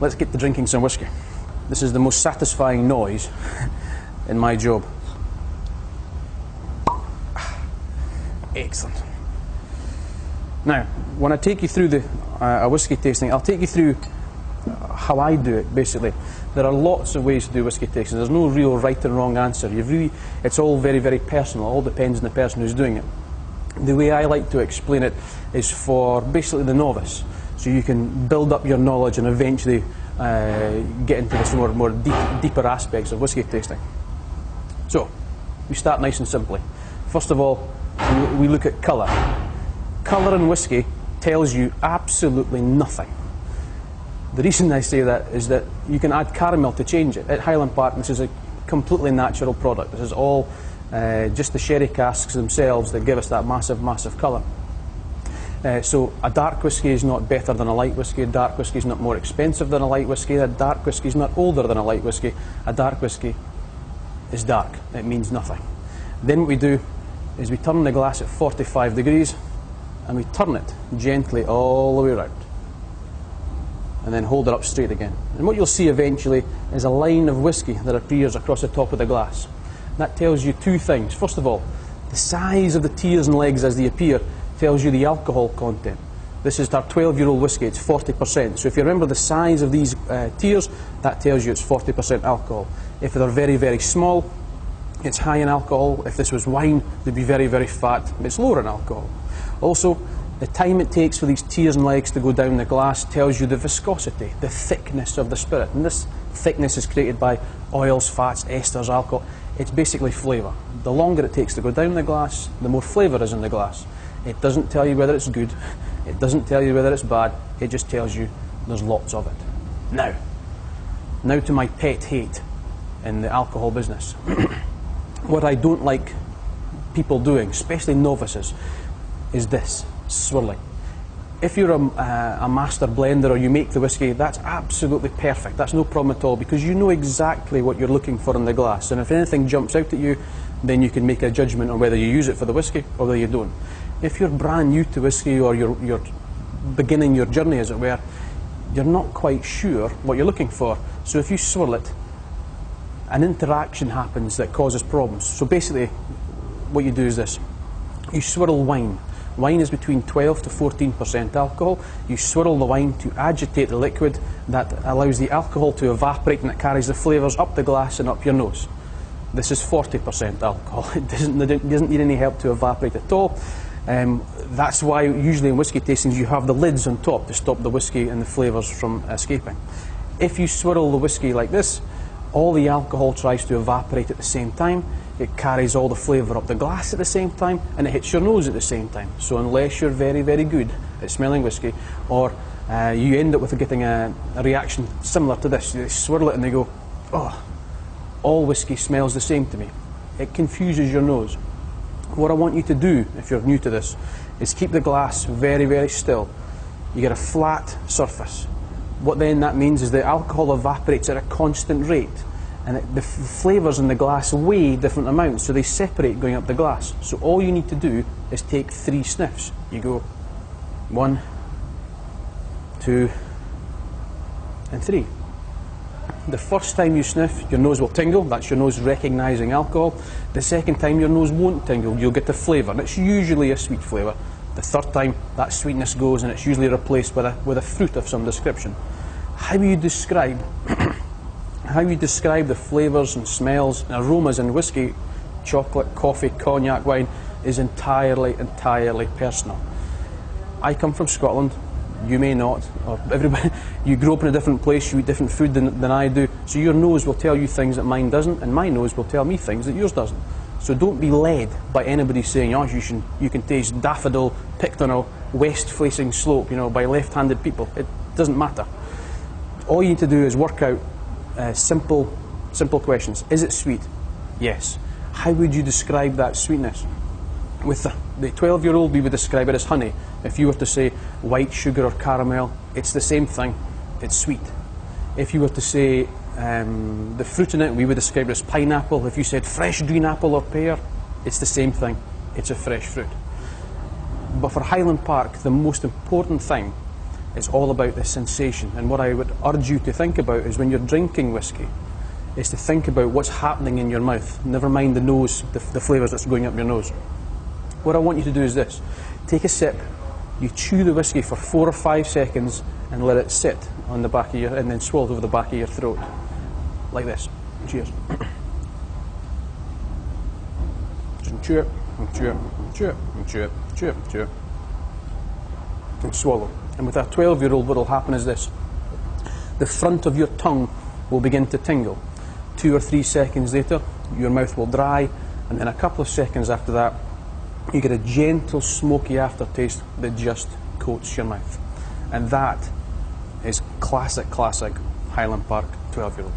let's get to drinking some whiskey. This is the most satisfying noise in my job. Excellent. Now, when I take you through a whiskey tasting, I'll take you through how I do it, basically. There are lots of ways to do whiskey tasting. There's no real right and wrong answer. It's all very, very personal. It all depends on the person who's doing it. The way I like to explain it is for basically the novice, so you can build up your knowledge and eventually get into this more deeper aspects of whiskey tasting. So, we start nice and simply. First of all, we look at colour. Colour in whiskey tells you absolutely nothing. The reason I say that is that you can add caramel to change it. At Highland Park, this is a completely natural product. This is all just the sherry casks themselves that give us that massive, massive colour. So a dark whiskey is not better than a light whiskey. A dark whiskey is not more expensive than a light whiskey. A dark whiskey is not older than a light whiskey. A dark whiskey is dark. It means nothing. Then what we do is we turn the glass at 45 degrees and we turn it gently all the way around, and then hold it up straight again. And what you'll see eventually is a line of whiskey that appears across the top of the glass. That tells you two things. First of all, the size of the tears and legs as they appear tells you the alcohol content. This is our 12-year-old whiskey, it's 40%. So if you remember the size of these tears, that tells you it's 40% alcohol. If they're very, very small, it's high in alcohol. If this was wine, they'd be very, very fat. It's lower in alcohol. Also, the time it takes for these tears and legs to go down the glass tells you the viscosity, the thickness of the spirit. And this thickness is created by oils, fats, esters, alcohol. It's basically flavour. The longer it takes to go down the glass, the more flavour is in the glass. It doesn't tell you whether it's good. It doesn't tell you whether it's bad. It just tells you there's lots of it. Now to my pet hate in the alcohol business. What I don't like people doing, especially novices, is this: swirling. If you're a master blender or you make the whiskey, that's absolutely perfect. That's no problem at all, because you know exactly what you're looking for in the glass. And if anything jumps out at you, then you can make a judgment on whether you use it for the whiskey or whether you don't. If you're brand new to whiskey, or you're beginning your journey, as it were, you're not quite sure what you're looking for. So if you swirl it, an interaction happens that causes problems. So basically, what you do is this: you swirl wine. Wine is between 12 to 14% alcohol. You swirl the wine to agitate the liquid that allows the alcohol to evaporate, and it carries the flavours up the glass and up your nose. This is 40% alcohol. It doesn't need any help to evaporate at all. That's why usually in whiskey tastings you have the lids on top to stop the whiskey and the flavours from escaping. If you swirl the whiskey like this, all the alcohol tries to evaporate at the same time. It carries all the flavour up the glass at the same time, and it hits your nose at the same time. So unless you're very, very good at smelling whiskey, or you end up with getting a reaction similar to this, they swirl it and they go, oh, all whiskey smells the same to me. It confuses your nose. What I want you to do, if you're new to this, is keep the glass very, very still. You get a flat surface. What then that means is the alcohol evaporates at a constant rate, and the flavours in the glass weigh different amounts, so they separate going up the glass. So all you need to do is take 3 sniffs. You go 1, 2, and 3. The first time you sniff, your nose will tingle. That's your nose recognising alcohol. The second time, your nose won't tingle. You'll get the flavour, and it's usually a sweet flavour. The third time, that sweetness goes, and it's usually replaced with a fruit of some description. How you describe the flavours and smells and aromas in whiskey, chocolate, coffee, cognac, wine is entirely, entirely personal. I come from Scotland. You may not, or everybody. You grow up in a different place, you eat different food than I do, so your nose will tell you things that mine doesn't, and my nose will tell me things that yours doesn't. So don't be led by anybody saying, oh, you can taste daffodil picked on a west-facing slope, by left-handed people. It doesn't matter. All you need to do is work out simple questions. Is it sweet? Yes. How would you describe that sweetness? With the 12-year-old, we would describe it as honey. If you were to say white sugar or caramel, it's the same thing. It's sweet. If you were to say the fruit in it, we would describe it as pineapple. If you said fresh green apple or pear, it's the same thing. It's a fresh fruit. But for Highland Park, the most important thing It's all about the sensation. And what I would urge you to think about is when you're drinking whiskey, is to think about what's happening in your mouth. Never mind the nose, the flavours that's going up your nose. What I want you to do is this. Take a sip, you chew the whiskey for 4 or 5 seconds and let it sit on the back of your, and then swallow it over the back of your throat. Like this. Cheers. Just chew it, and chew it, and chew it, and chew it, chew it, chew it. And swallow. And with a 12-year-old, what will happen is this. The front of your tongue will begin to tingle. 2 or 3 seconds later, your mouth will dry, and then a couple of seconds after that, you get a gentle, smoky aftertaste that just coats your mouth. And that is classic Highland Park 12-year-old.